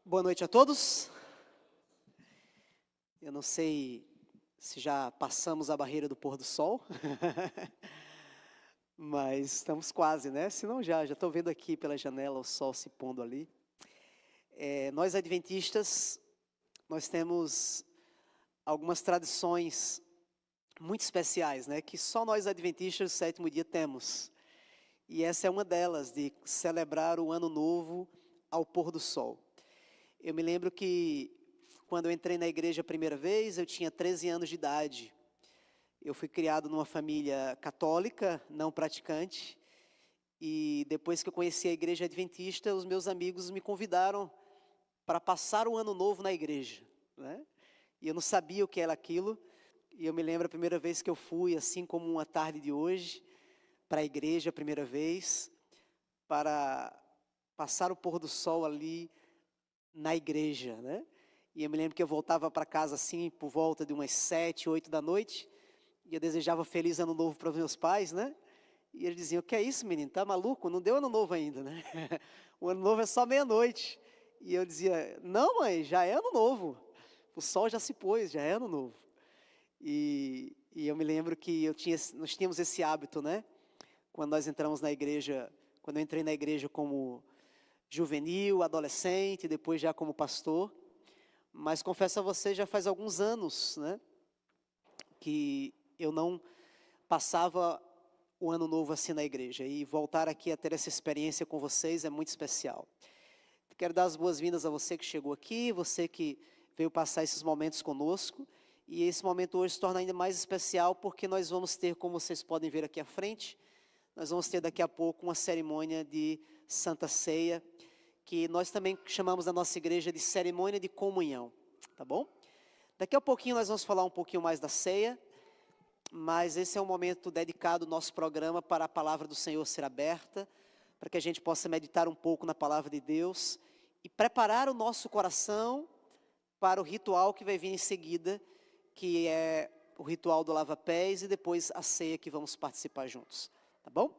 Boa noite a todos. Eu não sei se já passamos a barreira do pôr do sol, mas estamos quase, né? Se não já estou vendo aqui pela janela o sol se pondo ali. Nós adventistas, nós temos algumas tradições muito especiais, né? Que só nós adventistas do sétimo dia temos. E essa é uma delas, de celebrar o ano novo ao pôr do sol. Eu me lembro que quando eu entrei na igreja a primeira vez, eu tinha 13 anos de idade. Eu fui criado numa família católica, não praticante, e depois que eu conheci a igreja adventista, os meus amigos me convidaram para passar o ano novo na igreja, né? E eu não sabia o que era aquilo, e eu me lembro a primeira vez que eu fui, assim como uma tarde de hoje, para a igreja a primeira vez, para passar o pôr do sol ali na igreja, né? E eu me lembro que eu voltava para casa assim, por volta de umas 7, 8 da noite, e eu desejava feliz ano novo para os meus pais, né? E eles diziam: o que é isso, menino? Tá maluco? Não deu ano novo ainda, né? O ano novo é só meia-noite. E eu dizia: não, mãe, já é ano novo. O sol já se pôs, já é ano novo. E eu me lembro que nós tínhamos esse hábito, né? Quando nós entramos na igreja, quando eu entrei na igreja como juvenil, adolescente, depois já como pastor. Mas confesso a você, já faz alguns anos, né, que eu não passava o ano novo assim na igreja. E voltar aqui a ter essa experiência com vocês é muito especial. Quero dar as boas-vindas a você que chegou aqui, você que veio passar esses momentos conosco. E esse momento hoje se torna ainda mais especial porque nós vamos ter, como vocês podem ver aqui à frente, nós vamos ter daqui a pouco uma cerimônia de Santa Ceia, que nós também chamamos na nossa igreja de cerimônia de comunhão, tá bom? Daqui a pouquinho nós vamos falar um pouquinho mais da ceia, mas esse é um momento dedicado do nosso programa para a palavra do Senhor ser aberta, para que a gente possa meditar um pouco na palavra de Deus e preparar o nosso coração para o ritual que vai vir em seguida, que é o ritual do lava-pés e depois a ceia que vamos participar juntos, tá bom?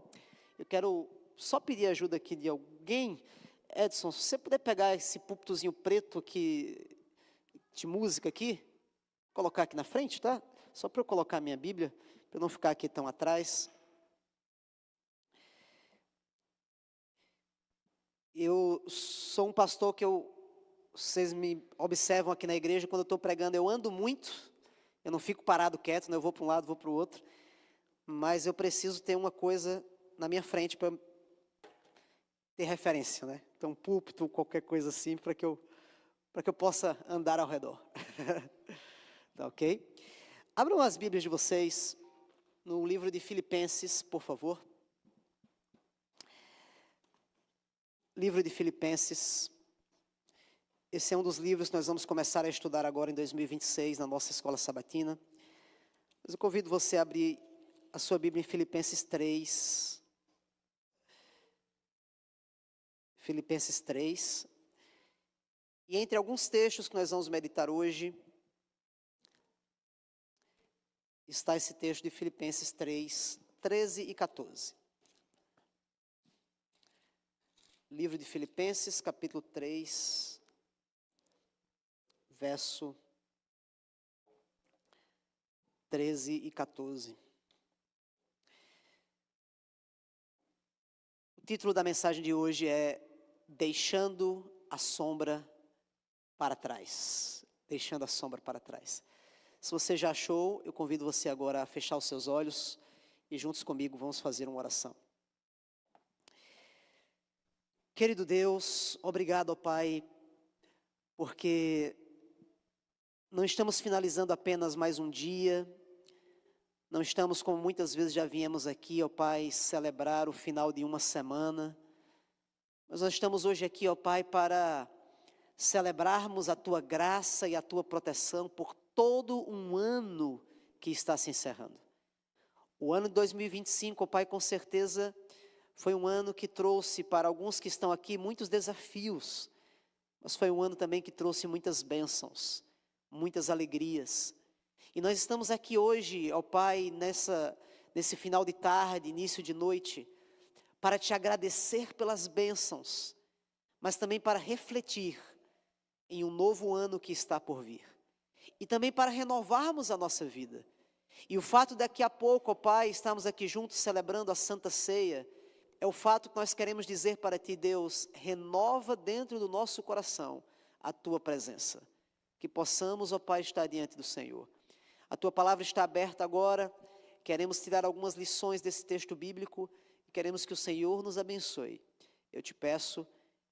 Eu quero só pedir ajuda aqui de alguém. Edson, se você puder pegar esse púlpitozinho preto aqui, de música aqui, colocar aqui na frente, tá? Só para eu colocar a minha Bíblia, para eu não ficar aqui tão atrás. Eu sou um pastor vocês me observam aqui na igreja, quando eu estou pregando, eu ando muito, eu não fico parado quieto, né? Eu vou para um lado, vou para o outro, mas eu preciso ter uma coisa na minha frente para ter referência, né? Então, púlpito, qualquer coisa assim, para que eu possa andar ao redor. Tá ok? Abram as Bíblias de vocês no livro de Filipenses, por favor. Livro de Filipenses. Esse é um dos livros que nós vamos começar a estudar agora em 2026, na nossa escola sabatina. Mas eu convido você a abrir a sua Bíblia em Filipenses 3. Filipenses 3. E entre alguns textos que nós vamos meditar hoje, está esse texto de Filipenses 3, 13 e 14. Livro de Filipenses, capítulo 3, verso 13 e 14. O título da mensagem de hoje é Deixando a Sombra para Trás. Deixando a sombra para trás. Se você já achou, eu convido você agora a fechar os seus olhos e juntos comigo vamos fazer uma oração. Querido Deus, obrigado, ó Pai, porque não estamos finalizando apenas mais um dia, não estamos, como muitas vezes já viemos aqui, ó Pai, celebrar o final de uma semana, mas nós estamos hoje aqui, ó Pai, para celebrarmos a Tua graça e a Tua proteção por todo um ano que está se encerrando. O ano de 2025, ó Pai, com certeza foi um ano que trouxe para alguns que estão aqui muitos desafios, mas foi um ano também que trouxe muitas bênçãos, muitas alegrias. E nós estamos aqui hoje, ó Pai, nesse final de tarde, início de noite, para Te agradecer pelas bênçãos, mas também para refletir em um novo ano que está por vir. E também para renovarmos a nossa vida. E o fato daqui a pouco, ó Pai, estamos aqui juntos celebrando a Santa Ceia, é o fato que nós queremos dizer para Ti, Deus, renova dentro do nosso coração a Tua presença. Que possamos, ó Pai, estar diante do Senhor. A Tua palavra está aberta agora, queremos tirar algumas lições desse texto bíblico e queremos que o Senhor nos abençoe. Eu te peço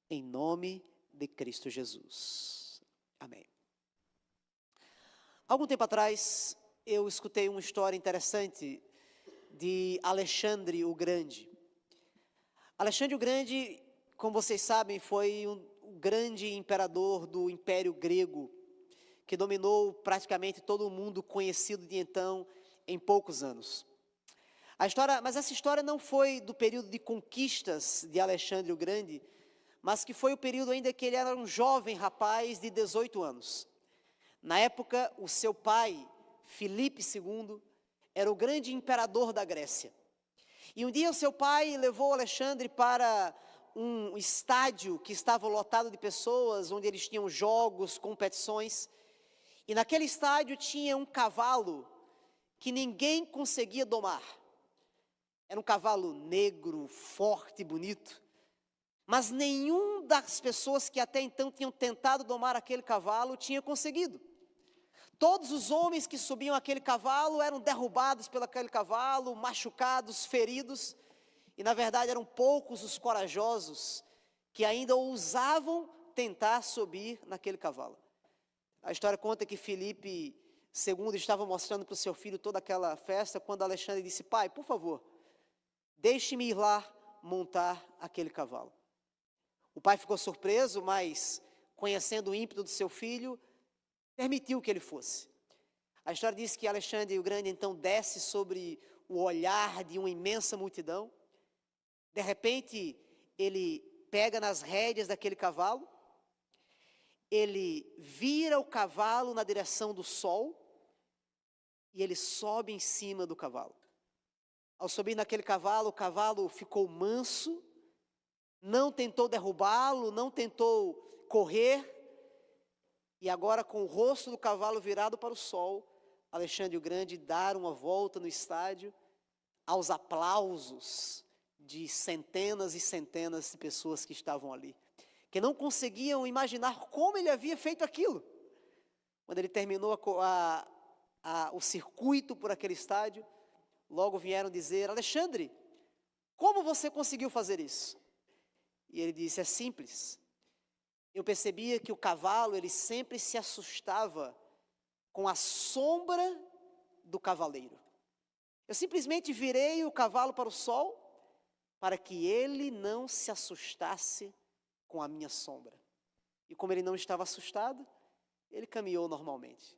em nome de Cristo Jesus. Amém. Algum tempo atrás, eu escutei uma história interessante de Alexandre o Grande. Alexandre o Grande, como vocês sabem, foi um grande imperador do Império Grego, que dominou praticamente todo o mundo conhecido de então em poucos anos. Mas essa história não foi do período de conquistas de Alexandre o Grande, mas que foi o período ainda que ele era um jovem rapaz de 18 anos. Na época, o seu pai, Filipe II, era o grande imperador da Grécia. E um dia o seu pai levou Alexandre para um estádio que estava lotado de pessoas, onde eles tinham jogos, competições. E naquele estádio tinha um cavalo que ninguém conseguia domar. Era um cavalo negro, forte, bonito. Mas nenhum das pessoas que até então tinham tentado domar aquele cavalo tinha conseguido. Todos os homens que subiam aquele cavalo eram derrubados pelo aquele cavalo, machucados, feridos. E na verdade eram poucos os corajosos que ainda ousavam tentar subir naquele cavalo. A história conta que Filipe II estava mostrando para o seu filho toda aquela festa, quando Alexandre disse: pai, por favor, deixe-me ir lá montar aquele cavalo. O pai ficou surpreso, mas conhecendo o ímpeto do seu filho, permitiu que ele fosse. A história diz que Alexandre o Grande então desce sobre o olhar de uma imensa multidão. De repente, ele pega nas rédeas daquele cavalo, ele vira o cavalo na direção do sol e ele sobe em cima do cavalo. Ao subir naquele cavalo, o cavalo ficou manso, não tentou derrubá-lo, não tentou correr. E agora, com o rosto do cavalo virado para o sol, Alexandre o Grande dá uma volta no estádio, aos aplausos de centenas e centenas de pessoas que estavam ali, que não conseguiam imaginar como ele havia feito aquilo. Quando ele terminou o circuito por aquele estádio, logo vieram dizer: Alexandre, como você conseguiu fazer isso? E ele disse: é simples. Eu percebia que o cavalo, ele sempre se assustava com a sombra do cavaleiro. Eu simplesmente virei o cavalo para o sol, para que ele não se assustasse com a minha sombra. E como ele não estava assustado, ele caminhou normalmente.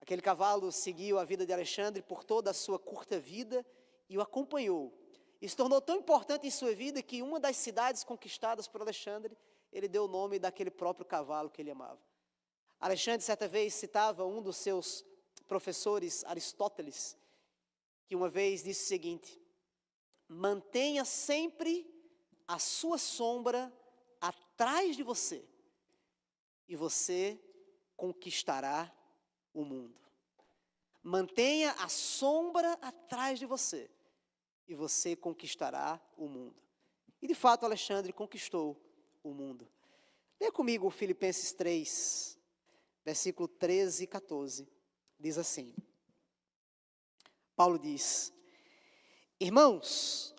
Aquele cavalo seguiu a vida de Alexandre por toda a sua curta vida e o acompanhou. E se tornou tão importante em sua vida que uma das cidades conquistadas por Alexandre, ele deu o nome daquele próprio cavalo que ele amava. Alexandre, certa vez, citava um dos seus professores, Aristóteles, que uma vez disse o seguinte: mantenha sempre a sua sombra atrás de você, e você conquistará o mundo. Mantenha a sombra atrás de você, e você conquistará o mundo. E de fato Alexandre conquistou o mundo. Leia comigo Filipenses 3, versículo 13 e 14. Diz assim: Paulo diz: irmãos,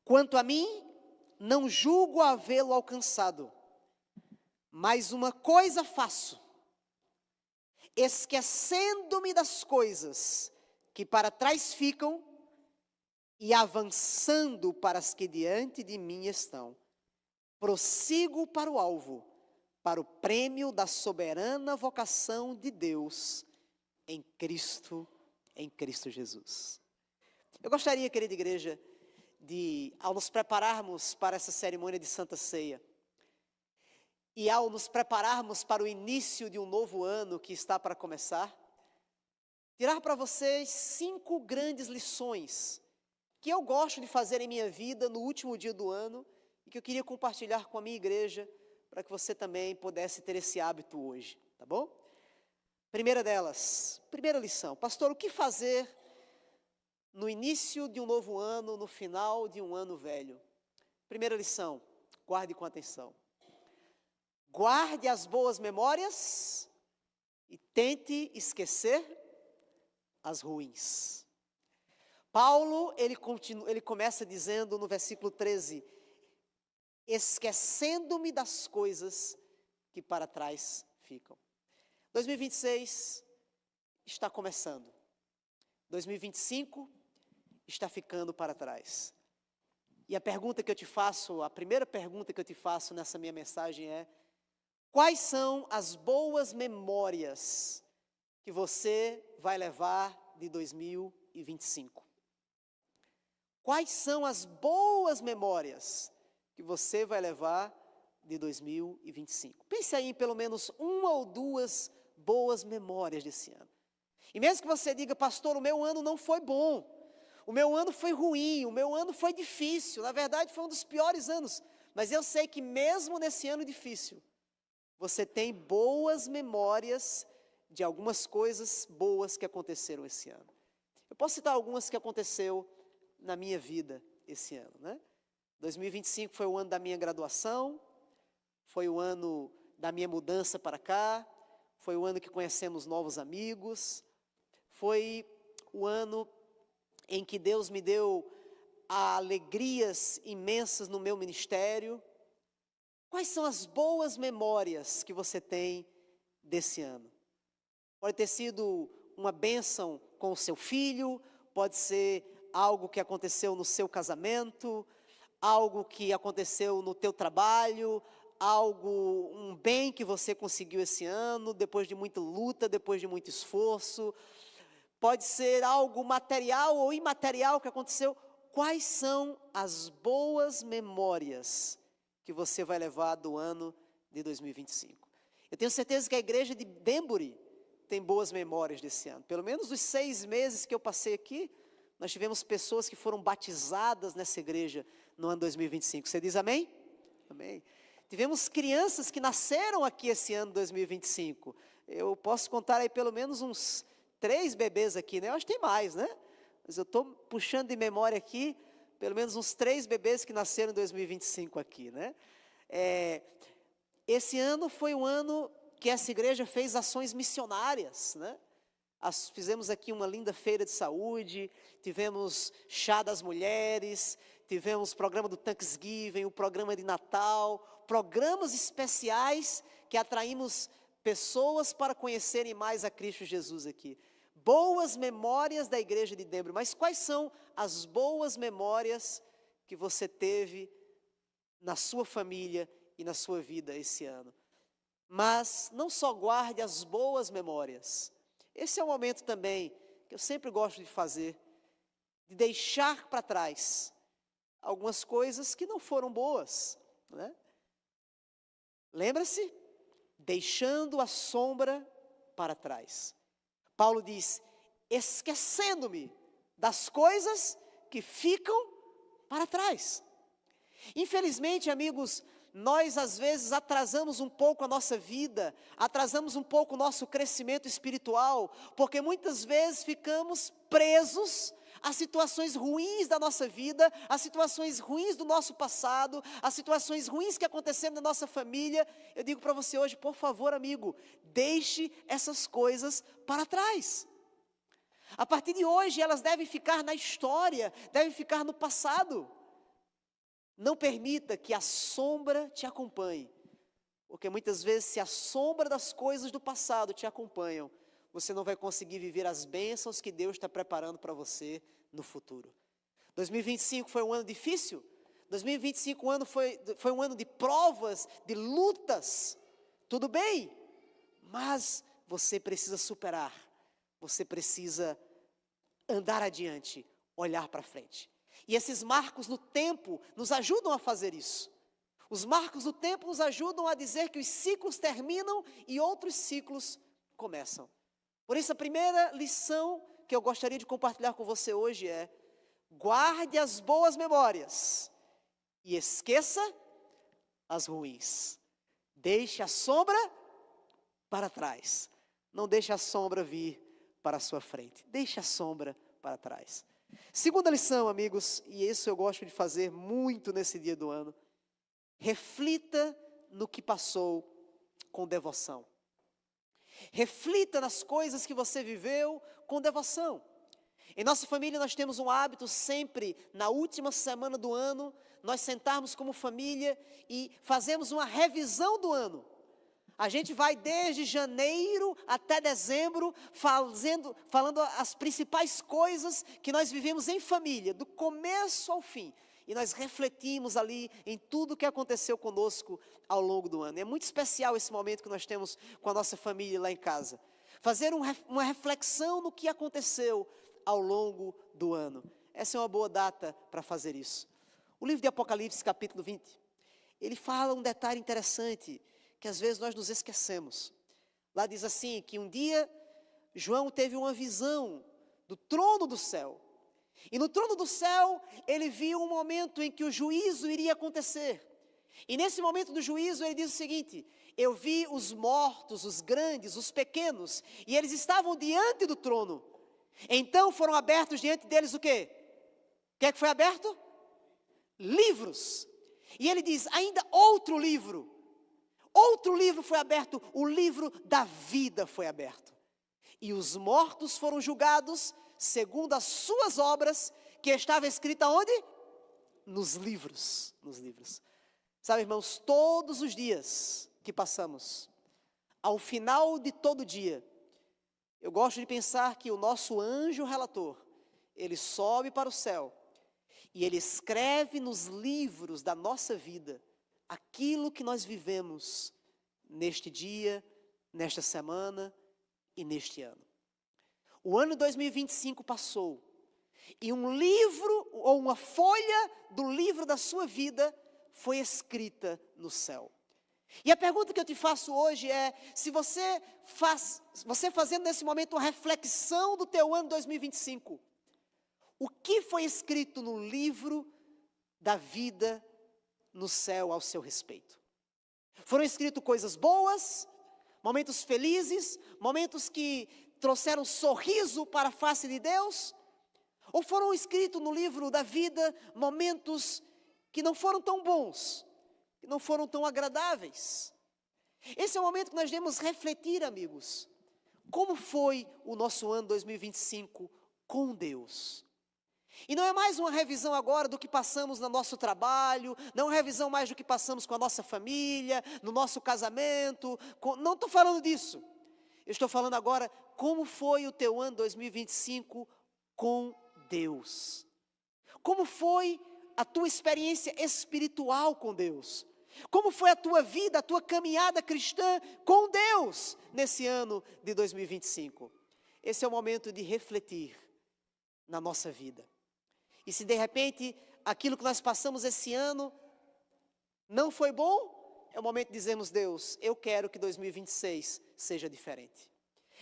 quanto a mim, não julgo havê-lo alcançado, mas uma coisa faço, esquecendo-me das coisas que para trás ficam e avançando para as que diante de mim estão, prossigo para o alvo, para o prêmio da soberana vocação de Deus em Cristo Jesus. Eu gostaria, querida igreja, ao nos prepararmos para essa cerimônia de Santa Ceia, e ao nos prepararmos para o início de um novo ano que está para começar, tirar para vocês 5 grandes lições que eu gosto de fazer em minha vida no último dia do ano e que eu queria compartilhar com a minha igreja, para que você também pudesse ter esse hábito hoje, tá bom? Primeira delas, primeira lição. Pastor, o que fazer no início de um novo ano, no final de um ano velho? Primeira lição, guarde com atenção. Guarde as boas memórias e tente esquecer as ruins. Paulo, ele começa dizendo no versículo 13, esquecendo-me das coisas que para trás ficam. 2026 está começando. 2025 está ficando para trás. E a pergunta que eu te faço, a primeira pergunta que eu te faço nessa minha mensagem é: quais são as boas memórias que você vai levar de 2025? Quais são as boas memórias que você vai levar de 2025? Pense aí em pelo menos uma ou duas boas memórias desse ano. E mesmo que você diga, pastor, o meu ano não foi bom, o meu ano foi ruim, o meu ano foi difícil, na verdade foi um dos piores anos, mas eu sei que mesmo nesse ano difícil, você tem boas memórias de algumas coisas boas que aconteceram esse ano. Eu posso citar algumas que aconteceu na minha vida esse ano, né? 2025 foi o ano da minha graduação, foi o ano da minha mudança para cá, foi o ano que conhecemos novos amigos, foi o ano em que Deus me deu alegrias imensas no meu ministério. Quais são as boas memórias que você tem desse ano? Pode ter sido uma bênção com o seu filho, pode ser algo que aconteceu no seu casamento, algo que aconteceu no teu trabalho, um bem que você conseguiu esse ano, depois de muita luta, depois de muito esforço. Pode ser algo material ou imaterial que aconteceu. Quais são as boas memórias que você vai levar do ano de 2025? Eu tenho certeza que a igreja de Denbury tem boas memórias desse ano. Pelo menos os 6 meses que eu passei aqui, nós tivemos pessoas que foram batizadas nessa igreja no ano 2025. Você diz amém? Amém. Tivemos crianças que nasceram aqui esse ano 2025. Eu posso contar aí pelo menos uns 3 bebês aqui, né? Eu acho que tem mais, né? Mas eu estou puxando de memória aqui, pelo menos uns 3 bebês que nasceram em 2025 aqui, né? Esse ano foi um ano que essa igreja fez ações missionárias, né? Fizemos aqui uma linda feira de saúde, tivemos chá das mulheres, tivemos o programa do Thanksgiving, o programa de Natal, programas especiais que atraímos pessoas para conhecerem mais a Cristo Jesus aqui. Boas memórias da igreja de Denbury. Mas quais são as boas memórias que você teve na sua família e na sua vida esse ano? Mas não só guarde as boas memórias. Esse é um momento também que eu sempre gosto de fazer, de deixar para trás algumas coisas que não foram boas, né? Lembra-se? Deixando a sombra para trás. Paulo diz, esquecendo-me das coisas que ficam para trás. Infelizmente, amigos, nós às vezes atrasamos um pouco a nossa vida, atrasamos um pouco o nosso crescimento espiritual, porque muitas vezes ficamos presos a situações ruins da nossa vida, a situações ruins do nosso passado, a situações ruins que aconteceram na nossa família. Eu digo para você hoje, por favor, amigo, deixe essas coisas para trás. A partir de hoje, elas devem ficar na história, devem ficar no passado. Não permita que a sombra te acompanhe, porque muitas vezes, se a sombra das coisas do passado te acompanham, você não vai conseguir viver as bênçãos que Deus está preparando para você no futuro. 2025 foi um ano difícil, 2025 foi um ano de provas, de lutas, tudo bem, mas você precisa superar, você precisa andar adiante, olhar para frente. E esses marcos no tempo nos ajudam a fazer isso. Os marcos do tempo nos ajudam a dizer que os ciclos terminam e outros ciclos começam. Por isso, a primeira lição que eu gostaria de compartilhar com você hoje é: guarde as boas memórias e esqueça as ruins. deixe a sombra para trás. Não deixe a sombra vir para a sua frente. Deixe a sombra para trás. Segunda lição, amigos, e isso eu gosto de fazer muito nesse dia do ano. Reflita no que passou com devoção. Reflita nas coisas que você viveu com devoção. Em nossa família nós temos um hábito sempre, na última semana do ano, nós sentarmos como família e fazemos uma revisão do ano. A gente vai desde janeiro até dezembro, falando as principais coisas que nós vivemos em família, do começo ao fim. E nós refletimos ali em tudo que aconteceu conosco ao longo do ano. É muito especial esse momento que nós temos com a nossa família lá em casa. Fazer uma reflexão no que aconteceu ao longo do ano. Essa é uma boa data para fazer isso. O livro de Apocalipse, capítulo 20, ele fala um detalhe interessante, que às vezes nós nos esquecemos. Lá diz assim, que um dia João teve uma visão do trono do céu. E no trono do céu, ele viu um momento em que o juízo iria acontecer. E nesse momento do juízo, ele diz o seguinte: eu vi os mortos, os grandes, os pequenos, e eles estavam diante do trono. Então foram abertos diante deles o quê? O que é que foi aberto? Livros. E ele diz, ainda outro livro foi aberto, o livro da vida foi aberto. E os mortos foram julgados segundo as suas obras, que estava escrita onde? Nos livros. Sabe, irmãos, todos os dias que passamos, ao final de todo dia, eu gosto de pensar que o nosso anjo relator, ele sobe para o céu e ele escreve nos livros da nossa vida aquilo que nós vivemos neste dia, nesta semana e neste ano. O ano 2025 passou e um livro ou uma folha do livro da sua vida foi escrita no céu. E a pergunta que eu te faço hoje é, se você fazendo nesse momento uma reflexão do teu ano 2025, o que foi escrito no livro da vida no céu ao seu respeito? Foram escritas coisas boas, momentos felizes, momentos que trouxeram sorriso para a face de Deus? Ou foram escritos no livro da vida momentos que não foram tão bons, que não foram tão agradáveis? Esse é o momento que nós devemos refletir, amigos. Como foi o nosso ano 2025 com Deus? E não é mais uma revisão agora do que passamos no nosso trabalho, não é uma revisão mais do que passamos com a nossa família, no nosso casamento, não estou falando disso. Eu estou falando agora como foi o teu ano 2025 com Deus. Como foi a tua experiência espiritual com Deus? Como foi a tua vida, a tua caminhada cristã com Deus nesse ano de 2025? Esse é o momento de refletir na nossa vida. E se de repente aquilo que nós passamos esse ano não foi bom, é o momento de dizermos, Deus, eu quero que 2026 seja diferente.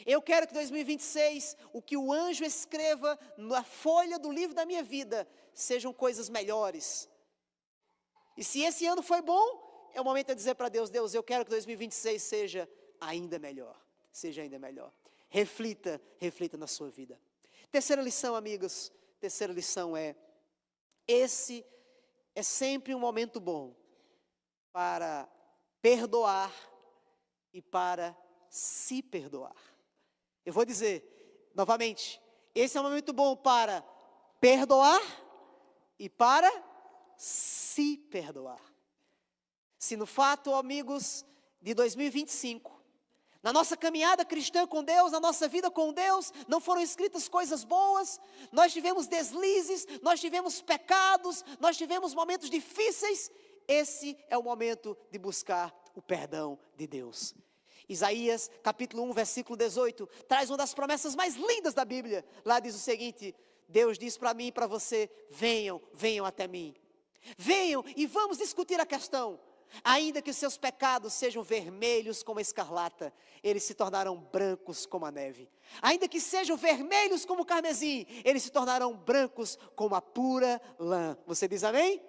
Eu quero que 2026, o que o anjo escreva na folha do livro da minha vida, sejam coisas melhores. E se esse ano foi bom, é o momento de dizer para Deus, Deus, eu quero que 2026 seja ainda melhor. Seja ainda melhor. Reflita na sua vida. Terceira lição, amigos. Terceira lição é, esse é sempre um momento bom para perdoar e para se perdoar. Eu vou dizer novamente, esse é um momento bom para perdoar e para se perdoar. Se no fato, amigos, de 2025, na nossa caminhada cristã com Deus, na nossa vida com Deus, não foram escritas coisas boas, nós tivemos deslizes, nós tivemos pecados, nós tivemos momentos difíceis, esse é o momento de buscar o perdão de Deus. Isaías, capítulo 1, versículo 18, traz uma das promessas mais lindas da Bíblia. Lá diz o seguinte, Deus diz para mim e para você, venham até mim. Venham e vamos discutir a questão. Ainda que os seus pecados sejam vermelhos como a escarlata, eles se tornarão brancos como a neve. Ainda que sejam vermelhos como o carmesim, eles se tornarão brancos como a pura lã. Você diz amém?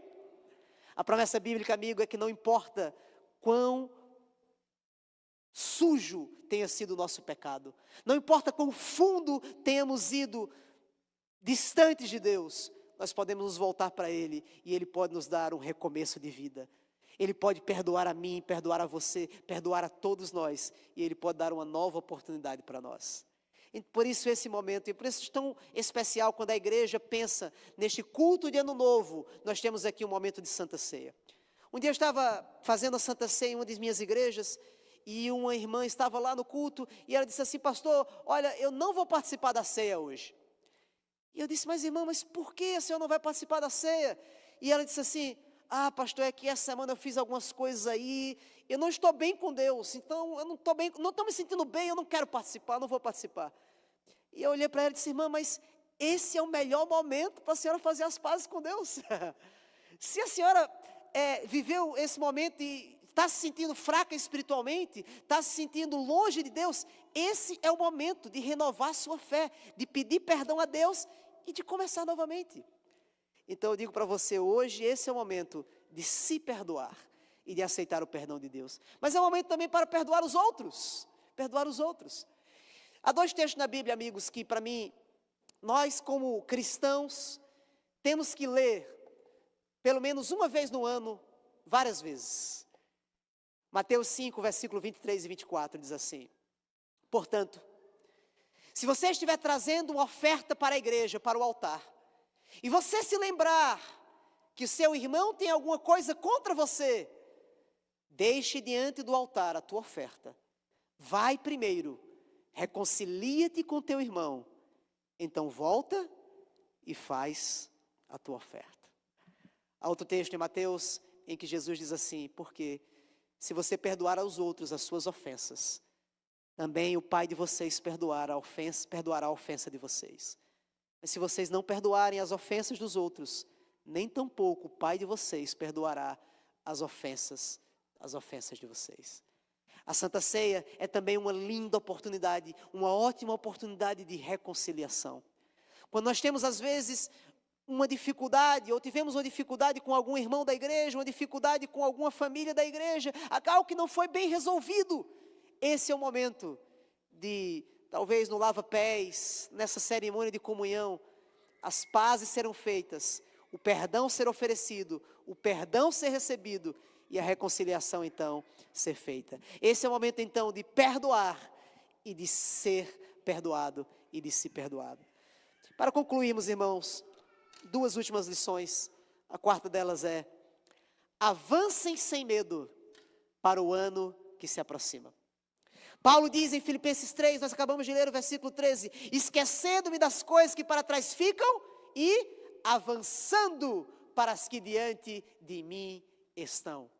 A promessa bíblica, amigo, é que não importa quão sujo tenha sido o nosso pecado, não importa quão fundo tenhamos ido distantes de Deus, nós podemos nos voltar para Ele e Ele pode nos dar um recomeço de vida. Ele pode perdoar a mim, perdoar a você, perdoar a todos nós e Ele pode dar uma nova oportunidade para nós. E por isso esse momento, e por isso é tão especial quando a igreja pensa neste culto de Ano Novo, nós temos aqui um momento de Santa Ceia. Um dia eu estava fazendo a Santa Ceia em uma das minhas igrejas e uma irmã estava lá no culto e ela disse assim: pastor, olha, eu não vou participar da ceia hoje. E eu disse: mas irmã, mas por que a senhora não vai participar da ceia? E ela disse assim: ah, pastor, é que essa semana eu fiz algumas coisas aí, eu não estou bem com Deus, então eu não estou bem, não estou me sentindo bem, eu não quero participar, não vou participar. E eu olhei para ela e disse: irmã, mas esse é o melhor momento para a senhora fazer as pazes com Deus. Se a senhora viveu esse momento e está se sentindo fraca espiritualmente, está se sentindo longe de Deus, esse é o momento de renovar sua fé, de pedir perdão a Deus e de começar novamente. Então eu digo para você hoje, esse é o momento de se perdoar e de aceitar o perdão de Deus. Mas é um momento também para perdoar os outros, perdoar os outros. Há dois textos na Bíblia, amigos, que para mim, nós como cristãos, temos que ler, pelo menos uma vez no ano, várias vezes. Mateus 5, versículo 23 e 24, diz assim: portanto, se você estiver trazendo uma oferta para a igreja, para o altar, e você se lembrar que o seu irmão tem alguma coisa contra você, deixe diante do altar a tua oferta. Vai primeiro, reconcilia-te com teu irmão, então volta e faz a tua oferta. Há outro texto em Mateus em que Jesus diz assim: porque se você perdoar aos outros as suas ofensas, também o Pai de vocês perdoará a ofensa de vocês. Mas se vocês não perdoarem as ofensas dos outros, nem tampouco o Pai de vocês perdoará as ofensas de vocês. A Santa Ceia é também uma linda oportunidade, uma ótima oportunidade de reconciliação. Quando nós temos às vezes uma dificuldade, ou tivemos uma dificuldade com algum irmão da igreja, uma dificuldade com alguma família da igreja, algo que não foi bem resolvido, esse é o momento de, talvez no lava-pés, nessa cerimônia de comunhão, as pazes serão feitas, o perdão ser oferecido, o perdão ser recebido e a reconciliação então ser feita. Esse é o momento então de perdoar e de ser perdoado e de se perdoado. Para concluirmos, irmãos, duas últimas lições. A quarta delas é: avancem sem medo para o ano que se aproxima. Paulo diz em Filipenses 3, nós acabamos de ler o versículo 13: esquecendo-me das coisas que para trás ficam e avançando para as que diante de mim estão.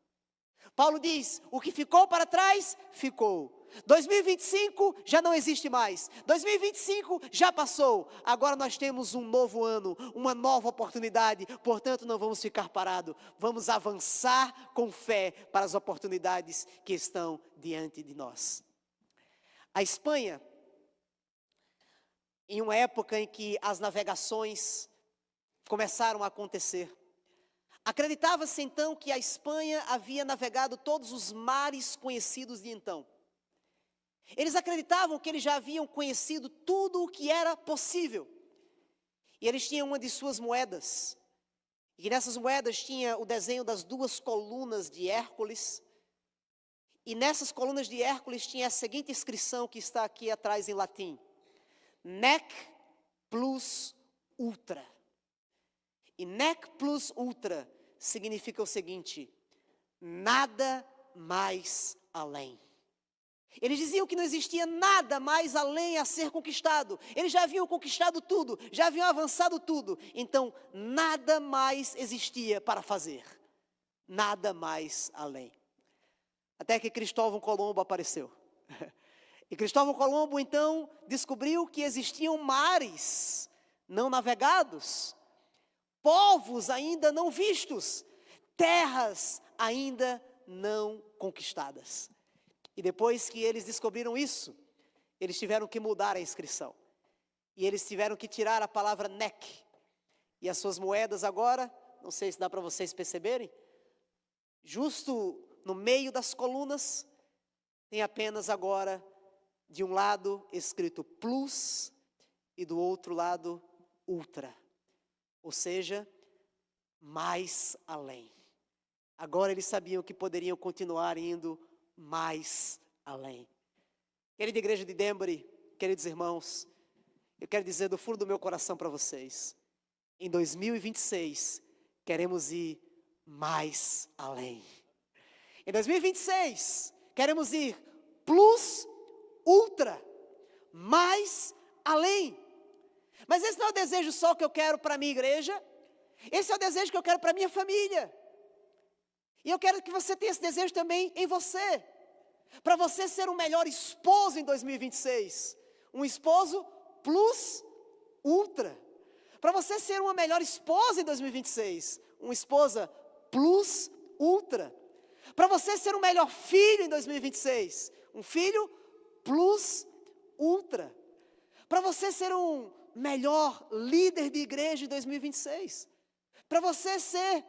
Paulo diz: o que ficou para trás, ficou. 2025 já não existe mais, 2025 já passou, agora nós temos um novo ano, uma nova oportunidade, portanto não vamos ficar parados, vamos avançar com fé para as oportunidades que estão diante de nós. A Espanha, em uma época em que as navegações começaram a acontecer, acreditava-se então que a Espanha havia navegado todos os mares conhecidos de então. Eles acreditavam que eles já haviam conhecido tudo o que era possível. E eles tinham uma de suas moedas. E nessas moedas tinha o desenho das duas colunas de Hércules. E nessas colunas de Hércules tinha a seguinte inscrição que está aqui atrás em latim: Nec plus ultra. E Nec plus ultra significa o seguinte: nada mais além. Eles diziam que não existia nada mais além a ser conquistado. Eles já haviam conquistado tudo, já haviam avançado tudo. Então, nada mais existia para fazer. Nada mais além. Até que Cristóvão Colombo apareceu. E Cristóvão Colombo, então, descobriu que existiam mares não navegados, povos ainda não vistos, terras ainda não conquistadas. E depois que eles descobriram isso, eles tiveram que mudar a inscrição. E eles tiveram que tirar a palavra nec. E as suas moedas agora, não sei se dá para vocês perceberem, justo no meio das colunas, tem apenas agora, de um lado escrito plus e do outro lado ultra. Ou seja, mais além. Agora eles sabiam que poderiam continuar indo mais além. Querida igreja de Denbury, queridos irmãos, eu quero dizer do fundo do meu coração para vocês, em 2026, queremos ir mais além. Em 2026, queremos ir plus, ultra, mais além. Mas esse não é o desejo só que eu quero para a minha igreja, esse é o desejo que eu quero para a minha família. E eu quero que você tenha esse desejo também em você, para você ser um melhor esposo em 2026, um esposo plus, ultra. Para você ser uma melhor esposa em 2026, uma esposa plus, ultra. Para você ser um melhor filho em 2026, um filho plus, ultra. Para você ser um melhor líder de igreja em 2026. Para você ser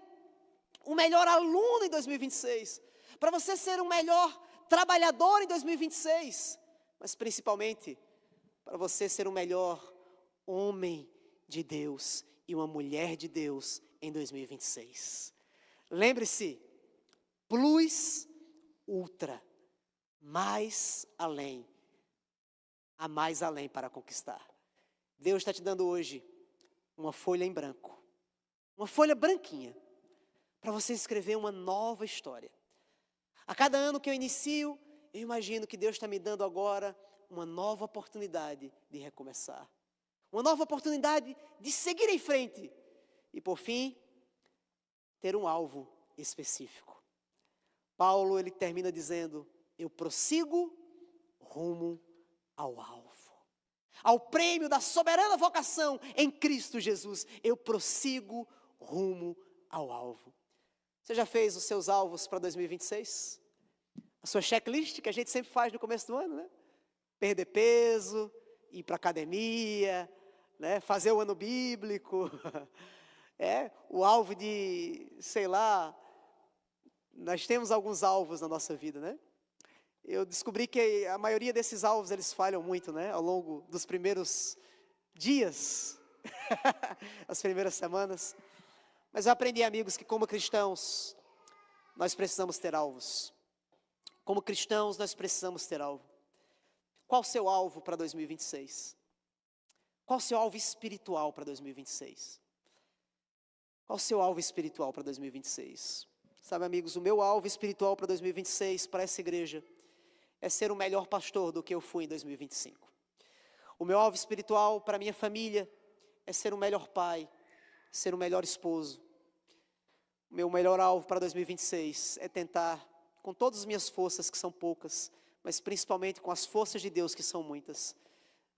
um melhor aluno em 2026. Para você ser um melhor trabalhador em 2026. Mas principalmente, para você ser um melhor homem de Deus e uma mulher de Deus em 2026. Lembre-se, plus, ultra, mais além. Há mais além para conquistar. Deus está te dando hoje uma folha em branco. Uma folha branquinha. Para você escrever uma nova história. A cada ano que eu inicio, eu imagino que Deus está me dando agora uma nova oportunidade de recomeçar. Uma nova oportunidade de seguir em frente. E por fim, ter um alvo específico. Paulo, ele termina dizendo, eu prossigo rumo ao alvo. Ao prêmio da soberana vocação em Cristo Jesus. Eu prossigo rumo ao alvo. Você já fez os seus alvos para 2026? A sua checklist que a gente sempre faz no começo do ano, né? Perder peso, ir para a academia, né? Fazer o ano bíblico. O alvo de, sei lá, nós temos alguns alvos na nossa vida, né? Eu descobri que a maioria desses alvos, eles falham muito, né? Ao longo dos primeiros dias, as primeiras semanas. Mas eu aprendi, amigos, que como cristãos, nós precisamos ter alvos. Como cristãos, nós precisamos ter alvo. Qual o seu alvo para 2026? Qual o seu alvo espiritual para 2026? Qual o seu alvo espiritual para 2026? Sabe, amigos, o meu alvo espiritual para 2026, para essa igreja, é ser um melhor pastor do que eu fui em 2025. O meu alvo espiritual para a minha família é ser um melhor pai, ser um melhor esposo. O meu melhor alvo para 2026 é tentar, com todas as minhas forças, que são poucas, mas principalmente com as forças de Deus, que são muitas,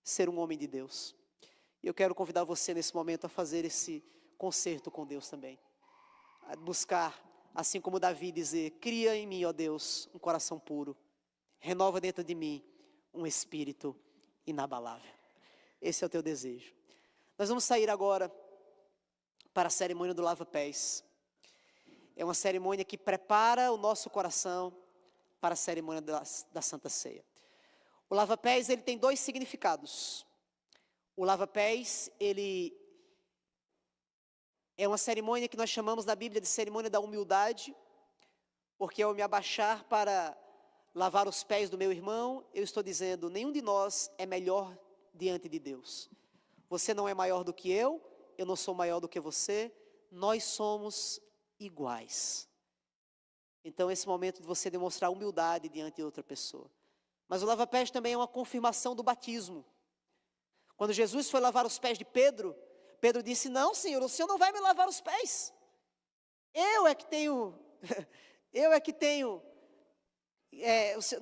ser um homem de Deus. E eu quero convidar você nesse momento a fazer esse concerto com Deus também. A buscar, assim como Davi dizer, cria em mim, ó Deus, um coração puro. Renova dentro de mim um espírito inabalável. Esse é o teu desejo. Nós vamos sair agora para a cerimônia do lava-pés. É uma cerimônia que prepara o nosso coração para a cerimônia da Santa Ceia. O lava-pés, ele tem dois significados. O lava-pés, ele é uma cerimônia que nós chamamos na Bíblia de cerimônia da humildade, porque ao me abaixar para lavar os pés do meu irmão, eu estou dizendo, nenhum de nós é melhor diante de Deus. Você não é maior do que eu não sou maior do que você, nós somos iguais. Então esse momento de você demonstrar humildade diante de outra pessoa. Mas o lava-pés também é uma confirmação do batismo. Quando Jesus foi lavar os pés de Pedro, Pedro disse, não, Senhor, o Senhor não vai me lavar os pés. Eu é que tenho,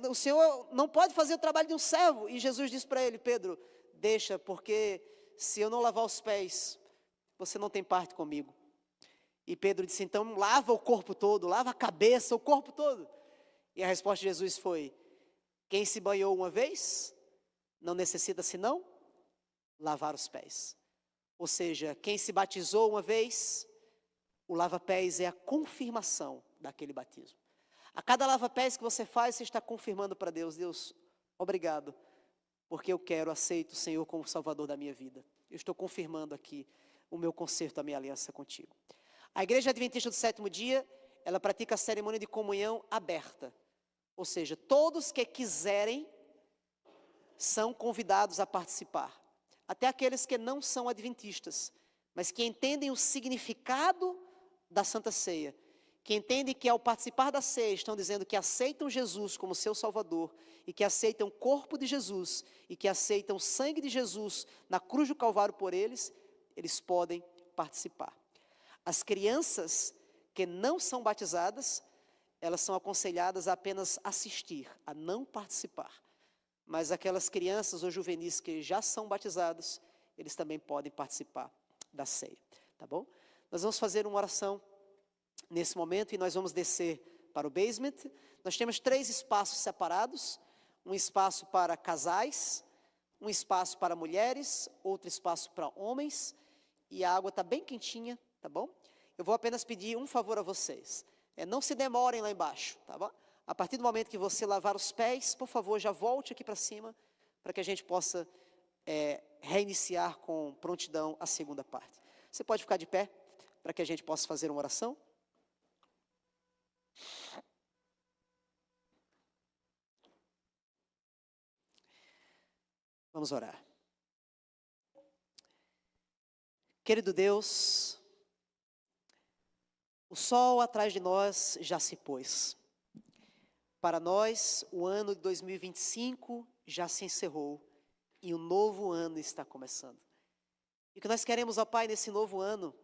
o Senhor não pode fazer o trabalho de um servo. E Jesus disse para ele, Pedro, deixa, porque se eu não lavar os pés, você não tem parte comigo. E Pedro disse, então lava o corpo todo, lava a cabeça, o corpo todo. E a resposta de Jesus foi, quem se banhou uma vez, não necessita senão lavar os pés. Ou seja, quem se batizou uma vez, o lava-pés é a confirmação daquele batismo. A cada lava-pés que você faz, você está confirmando para Deus: Deus, obrigado, porque eu aceito o Senhor como Salvador da minha vida. Eu estou confirmando aqui o meu conserto, a minha aliança contigo. A Igreja Adventista do Sétimo Dia, ela pratica a cerimônia de comunhão aberta. Ou seja, todos que quiserem são convidados a participar. Até aqueles que não são adventistas, mas que entendem o significado da Santa Ceia, que entendem que ao participar da ceia estão dizendo que aceitam Jesus como seu Salvador e que aceitam o corpo de Jesus e que aceitam o sangue de Jesus na cruz do Calvário por eles, eles podem participar. As crianças que não são batizadas, elas são aconselhadas a apenas assistir, a não participar. Mas aquelas crianças ou juvenis que já são batizados, eles também podem participar da ceia, tá bom? Nós vamos fazer uma oração nesse momento e nós vamos descer para o basement. Nós temos 3 espaços separados, um espaço para casais, um espaço para mulheres, outro espaço para homens, e a água está bem quentinha, tá bom? Eu vou apenas pedir um favor a vocês, não se demorem lá embaixo, tá bom? A partir do momento que você lavar os pés, por favor, já volte aqui para cima, para que a gente possa reiniciar com prontidão a segunda parte. Você pode ficar de pé, para que a gente possa fazer uma oração? Vamos orar. Querido Deus, o sol atrás de nós já se pôs. Para nós, o ano de 2025 já se encerrou e um novo ano está começando. E o que nós queremos, ó Pai, nesse novo ano,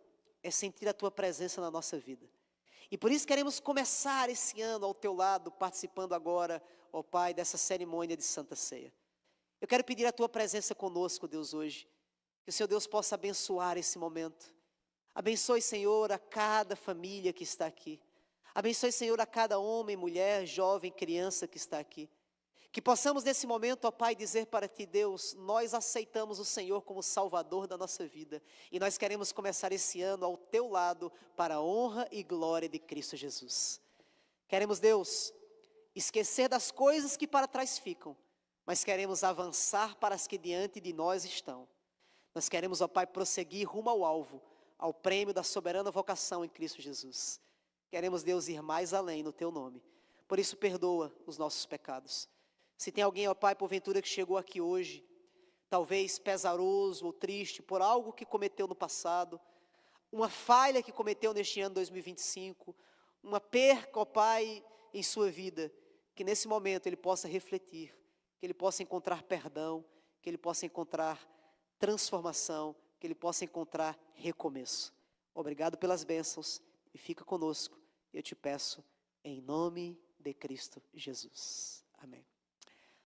é sentir a Tua presença na nossa vida. E por isso queremos começar esse ano ao Teu lado, participando agora, ó Pai, dessa cerimônia de Santa Ceia. Eu quero pedir a Tua presença conosco, Deus, hoje. Que o Senhor Deus possa abençoar esse momento. Abençoe, Senhor, a cada família que está aqui. Abençoe, Senhor, a cada homem, mulher, jovem, criança que está aqui. Que possamos nesse momento, ó Pai, dizer para Ti, Deus, nós aceitamos o Senhor como Salvador da nossa vida. E nós queremos começar esse ano ao Teu lado para a honra e glória de Cristo Jesus. Queremos, Deus, esquecer das coisas que para trás ficam, mas queremos avançar para as que diante de nós estão. Nós queremos, ó Pai, prosseguir rumo ao alvo, ao prêmio da soberana vocação em Cristo Jesus. Queremos, Deus, ir mais além no Teu nome. Por isso, perdoa os nossos pecados. Se tem alguém, ó Pai, porventura que chegou aqui hoje, talvez pesaroso ou triste por algo que cometeu no passado, uma falha que cometeu neste ano 2025, uma perca, ó Pai, em sua vida, que nesse momento ele possa refletir, que ele possa encontrar perdão, que ele possa encontrar transformação, que ele possa encontrar recomeço. Obrigado pelas bênçãos e fica conosco. Eu te peço em nome de Cristo Jesus. Amém.